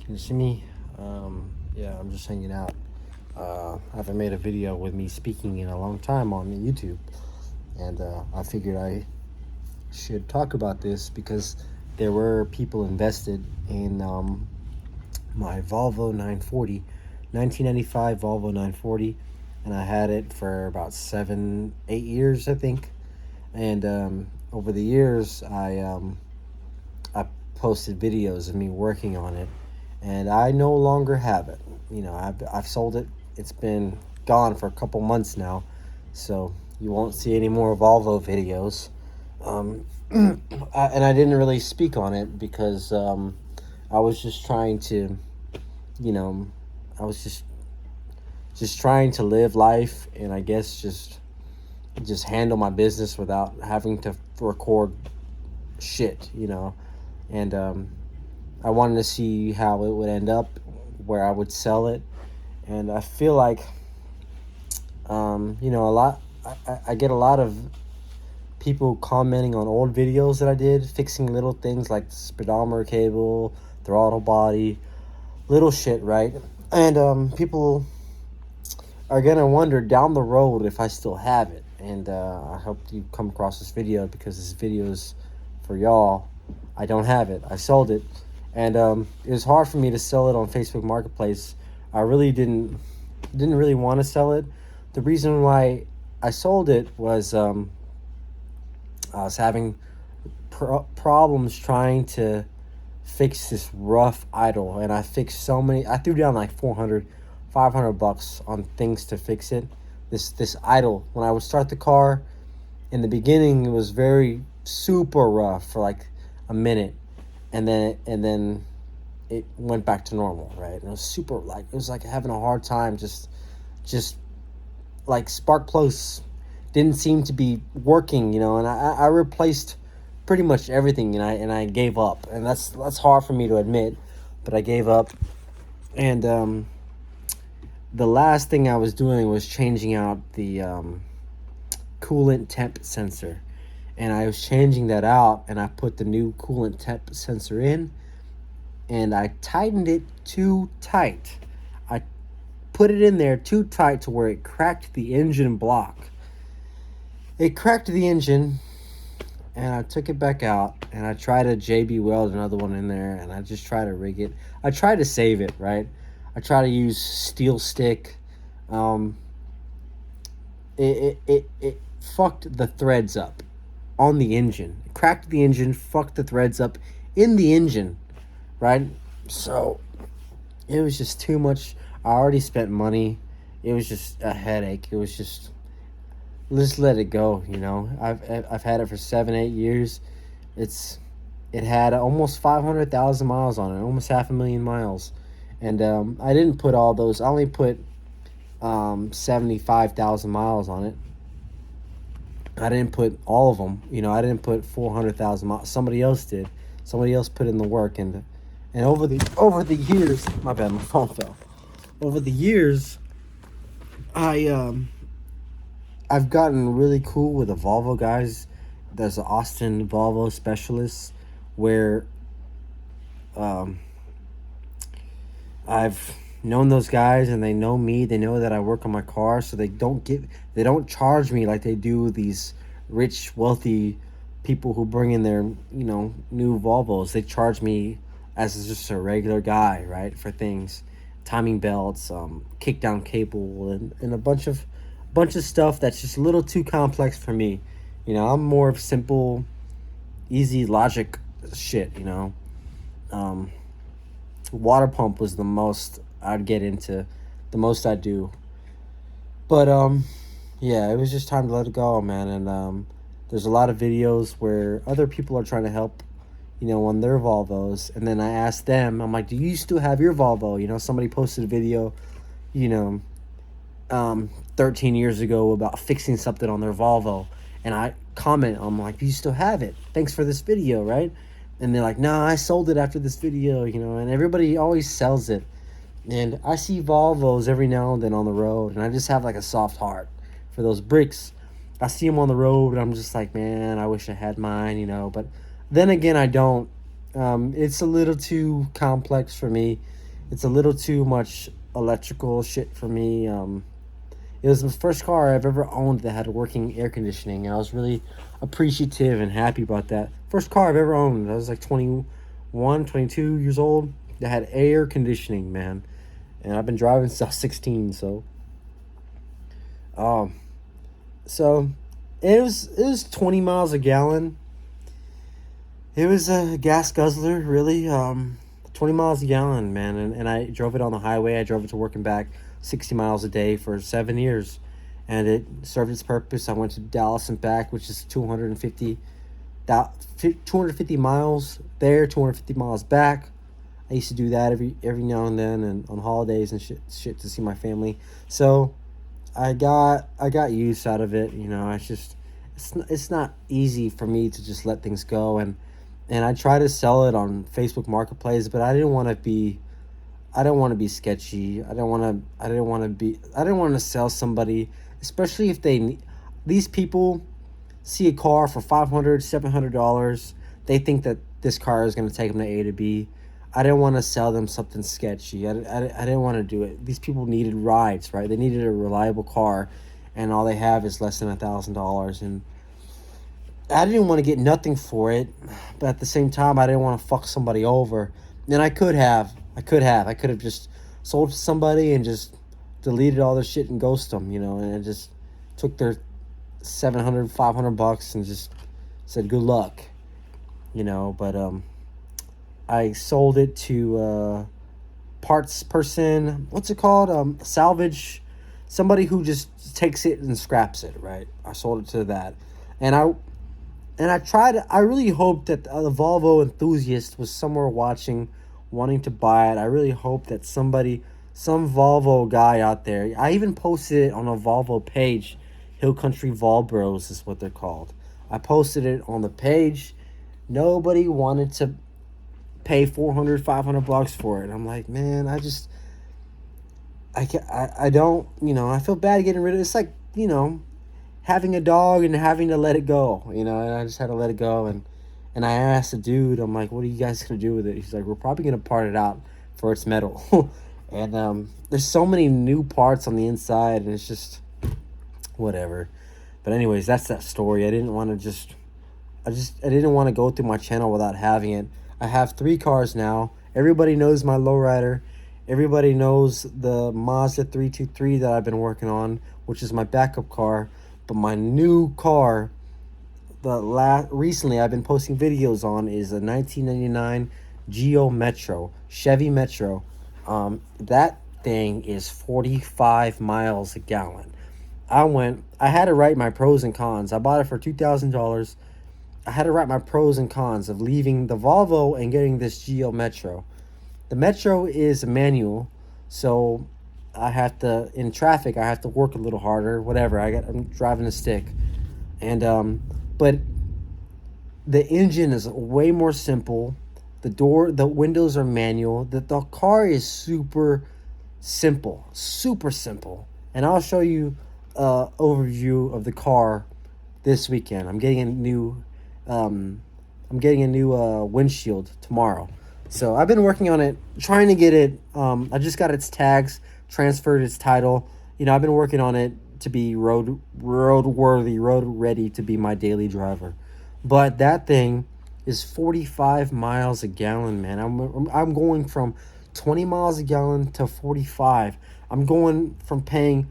Can you see me? Yeah, I'm just hanging out. I haven't made a video with me speaking in a long time on YouTube, and I figured I should talk about this because there were people invested in my Volvo 940, 1995 Volvo 940, and I had it for about 7, 8 years, I think. And over the years, I posted videos of me working on it, and I no longer have it. I've sold it. It's been gone for a couple months now, so you won't see any more Volvo videos. And I didn't really speak on it because I was just trying to, you know, I was just trying to live life, and I guess just handle my business without having to record shit. And I wanted to see how it would end up, where I would sell it, and I feel like a lot. I get a lot of people commenting on old videos that I did, fixing little things like the speedometer cable, throttle body, little shit, right? And people are gonna wonder down the road if I still have it. And I hope you come across this video because this video is for y'all. I don't have it. I sold it, and it was hard for me to sell it on Facebook Marketplace. I really didn't really want to sell it. The reason why I sold it was I was having problems trying to fix this rough idle, and I fixed so many. I threw down like 400, 500 bucks on things to fix it. This idle, when I would start the car, in the beginning it was very super rough for like a minute, and then it went back to normal, right? And it was super, like, it was like having a hard time, just like spark plugs didn't seem to be working, and I replaced pretty much everything, and I gave up, and that's hard for me to admit, but I gave up. And the last thing I was doing was changing out the coolant temp sensor, and I was changing that out, and I put the new coolant temp sensor in, and I tightened it too tight. I put it in there too tight to where it cracked the engine block. It cracked the engine, and I took it back out, and I tried to JB weld another one in there, and I just tried to rig it. I tried to save it, right? I try to use steel stick. It fucked the threads up on the engine. It cracked the engine, fucked the threads up in the engine, right? So it was just too much. I already spent money. It was just a headache. It was just, let's let it go. I've had it for 7-8 years. It had almost 500,000 miles on it, almost 500,000 miles. And I didn't put all those. I only put 75,000 miles on it. I didn't put all of them. I didn't put 400,000 miles. Somebody else did. Somebody else put in the work. And over the years, my bad, my phone fell. Over the years, I've gotten really cool with the Volvo guys. There's an Austin Volvo specialist where I've known those guys, and they know me. They know that I work on my car, so they don't charge me like they do these rich, wealthy people who bring in their new Volvos. They charge me as just a regular guy, right, for things, timing belts, kick down cable, and a bunch of stuff that's just a little too complex for me. I'm more of simple, easy logic shit. Water pump was the most I'd get into, the most I do. But yeah, it was just time to let it go, man. And there's a lot of videos where other people are trying to help, on their Volvos. And then I asked them, I'm like, do you still have your Volvo? Somebody posted a video, 13 years ago about fixing something on their Volvo. And I comment, I'm like, do you still have it? Thanks for this video, right? And they're like, nah, I sold it after this video, and everybody always sells it. And I see Volvos every now and then on the road, and I just have like a soft heart for those bricks. I see them on the road, and I'm just like, man, I wish I had mine, But then again, I don't. It's a little too complex for me. It's a little too much electrical shit for me. It was the first car I've ever owned that had working air conditioning, and I was really appreciative and happy about that. First car I've ever owned. I was like 21, 22 years old. That had air conditioning, man. And I've been driving since I was 16, um, so it was 20 miles a gallon. It was a gas guzzler, really. 20 miles a gallon, man. And I drove it on the highway. I drove it to work and back 60 miles a day for 7 years. And it served its purpose. I went to Dallas and back, which is 250 miles there, 250 miles back. I used to do that every now and then, and on holidays and shit to see my family. So I got use out of it. It's not easy for me to just let things go, and I try to sell it on Facebook Marketplace, but I didn't want to be sketchy. I didn't want to sell somebody, especially if these people see a car for $500, $700. They think that this car is going to take them to A to B. I didn't want to sell them something sketchy. I didn't want to do it. These people needed rides, right? They needed a reliable car, and all they have is less than $1,000. And I didn't want to get nothing for it, but at the same time, I didn't want to fuck somebody over. And I could have just sold to somebody and just deleted all their shit and ghost them, and just took their 700, 500 bucks and just said good luck, But I sold it to parts person. What's it called? Salvage. Somebody who just takes it and scraps it, right? I sold it to that, and I tried. I really hoped that the Volvo enthusiast was somewhere watching, wanting to buy it. I really hope that some Volvo guy out there. I even posted it on a Volvo page. Hill Country Vol Bros is what they're called. I posted it on the page. Nobody wanted to pay 400, 500 bucks for it. I'm like, man, I don't, I feel bad getting rid of it. It's like, having a dog and having to let it go, and I just had to let it go. And I asked the dude, I'm like, what are you guys going to do with it? He's like, we're probably going to part it out for its metal. And there's so many new parts on the inside, and it's just whatever. But anyways, that's that story. I didn't want to go through my channel without having it. I have 3 cars now. Everybody knows my lowrider. Everybody knows the Mazda 323 that I've been working on, which is my backup car. But my new car, recently I've been posting videos on, is a 1999 Geo Metro, Chevy Metro. That thing is 45 miles a gallon. I had to write my pros and cons. I bought it for $2,000. I had to write my pros and cons of leaving the Volvo and getting this Geo Metro. The Metro is a manual, so in traffic, I have to work a little harder, whatever. I'm driving a stick. And, but the engine is way more simple. The windows are manual. The car is super simple. And I'll show you overview of the car this weekend. I'm getting a new windshield tomorrow. So I've been working on it, trying to get it. I just got its tags, transferred its title. I've been working on it to be road ready to be my daily driver. But that thing is 45 miles a gallon, man. I'm going from 20 miles a gallon to 45. I'm going from paying,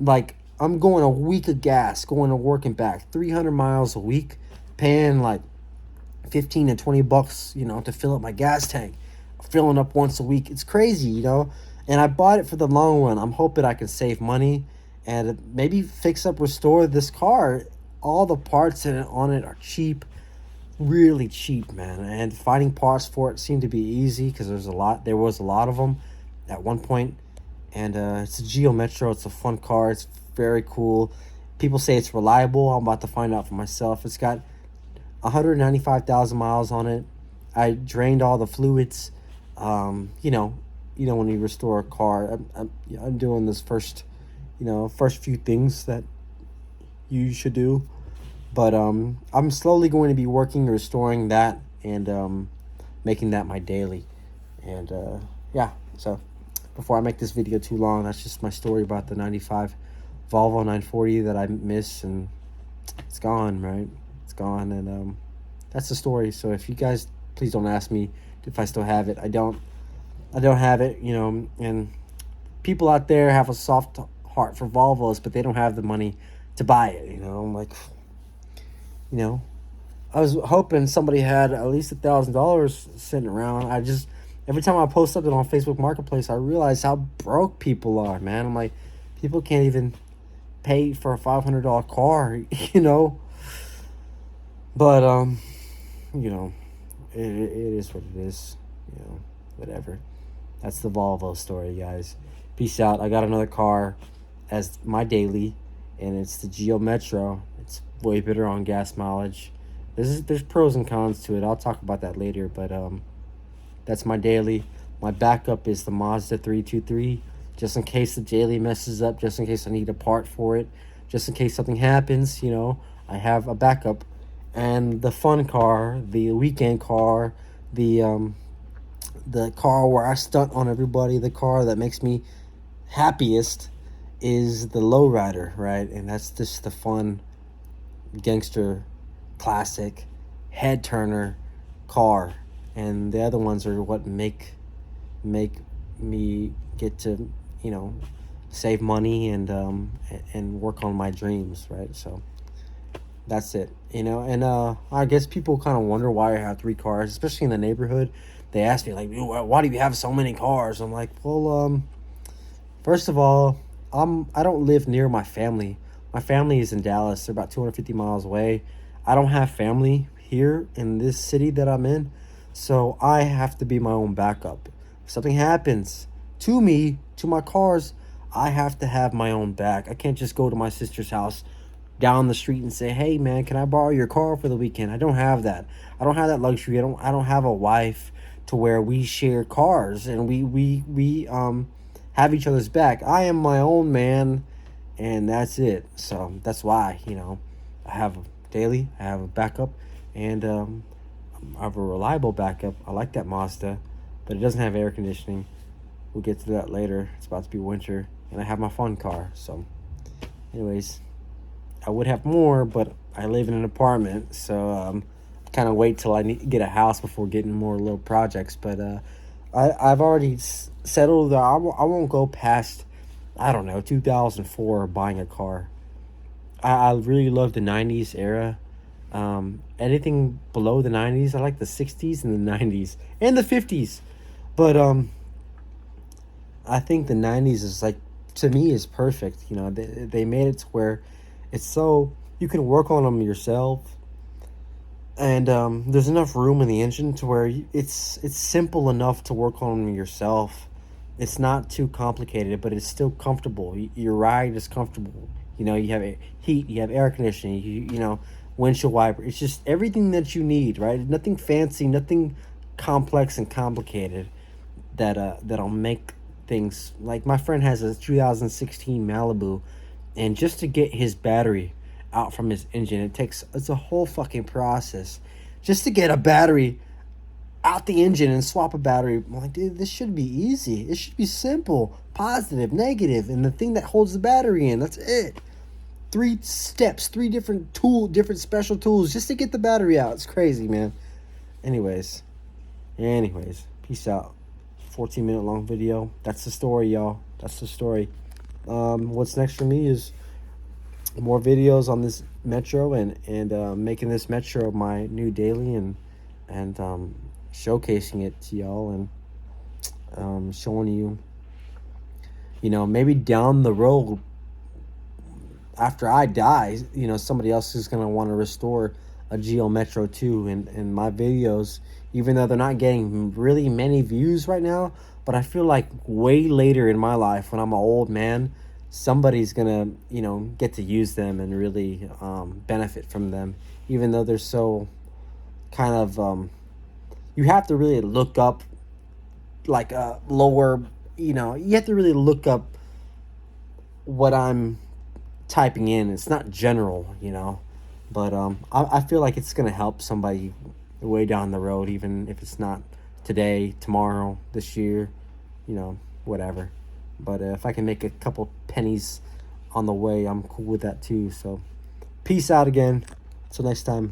I'm going a week of gas, going to work and back, 300 miles a week, paying like 15 and 20 bucks, to fill up my gas tank, filling up once a week. It's crazy, and I bought it for the long run. I'm hoping I can save money and maybe restore this car. All the parts on it are cheap, really cheap, man. And finding parts for it seemed to be easy because there was a lot of them at one point. And it's a Geo Metro. It's a fun car. It's very cool. People say it's reliable. I'm about to find out for myself. It's got 195,000 miles on it. I drained all the fluids. When you restore a car, I'm doing this first few things that you should do. But I'm slowly going to be working restoring that and making that my daily. And yeah, so before I make this video too long, that's just my story about the 95 Volvo 940 that I miss, and it's gone, right? It's gone, and that's the story. So if you guys, please don't ask me if I still have it. I don't have it, you know. And people out there have a soft heart for Volvos, but they don't have the money to buy it, you know. I'm like, you know, I was hoping somebody had at least $1,000 sitting around. Every time I post something on Facebook Marketplace, I realize how broke people are, man. I'm like, people can't even pay for a $500 car, you know. But you know, it is what it is, you know. Whatever. That's the Volvo story, guys. Peace out. I got another car as my daily, and it's the Geo Metro. It's way better on gas mileage. There's pros and cons to it. I'll talk about that later, but that's my daily. My backup is the Mazda 323, just in case the daily messes up, just in case I need a part for it, just in case something happens, you know, I have a backup. And the fun car, the weekend car, the car where I stunt on everybody, the car that makes me happiest is the lowrider, right? And that's just the fun gangster classic head turner car, and the other ones are what make me get to, you know, save money and work on my dreams, right? So that's it, you know. And I guess people kind of wonder why I have 3 cars, especially in the neighborhood. They ask me like, why do you have so many cars? I'm like, well, first of all, I don't live near my family. My family is in Dallas. They're about 250 miles away. I don't have family here in this city that I'm in, so I have to be my own backup. If something happens to me, to my cars, I have to have my own back. I can't just go to my sister's house down the street and say, hey man, can I borrow your car for the weekend? I don't have that. I don't have that luxury. I don't have a wife to where we share cars and we have each other's back. I am my own man, and that's it. So that's why, you know, I have a daily, I have a backup, and I have a reliable backup. I like that Mazda, but it doesn't have air conditioning. We'll get to that later. It's about to be winter, and I have my fun car. So anyways, I would have more, but I live in an apartment, so kind of wait till I get a house before getting more little projects. But I've already settled that I won't go past, I don't know, 2004 buying a car. I really love the 90s era. Anything below the 90s, I like the 60s and the 90s and the 50s. But I think the 90s is like, to me, is perfect. You know, they made it to where it's so you can work on them yourself, and there's enough room in the engine to where it's simple enough to work on them yourself. It's not too complicated, but it's still comfortable. Your ride is comfortable. You know, you have heat, you have air conditioning, you know, windshield wiper. It's just everything that you need, right? Nothing fancy, nothing complex and complicated that'll make things. Like my friend has a 2016 Malibu, and just to get his battery out from his engine, it's a whole fucking process just to get a battery out the engine and swap a battery. I'm like, dude, this should be easy. It should be simple, positive, negative, and the thing that holds the battery in. That's it. 3 steps, 3 different special tools just to get the battery out. It's crazy, man. Anyways, peace out. 14-minute long video. That's the story, y'all. That's the story. What's next for me is more videos on this Metro and making this Metro my new daily and showcasing it to y'all and showing you, you know, maybe down the road after I die, you know, somebody else is going to want to restore a Geo Metro too. And my videos, even though they're not getting really many views right now, but I feel like way later in my life when I'm an old man, somebody's going to, you know, get to use them and really benefit from them, even though they're so kind of, you have to really look up like a lower, you know, you have to really look up what I'm typing in. It's not general, you know, but I feel like it's going to help somebody way down the road, even if it's not today, tomorrow, this year, you know, whatever. But if I can make a couple pennies on the way, I'm cool with that too. So peace out again. Till next time.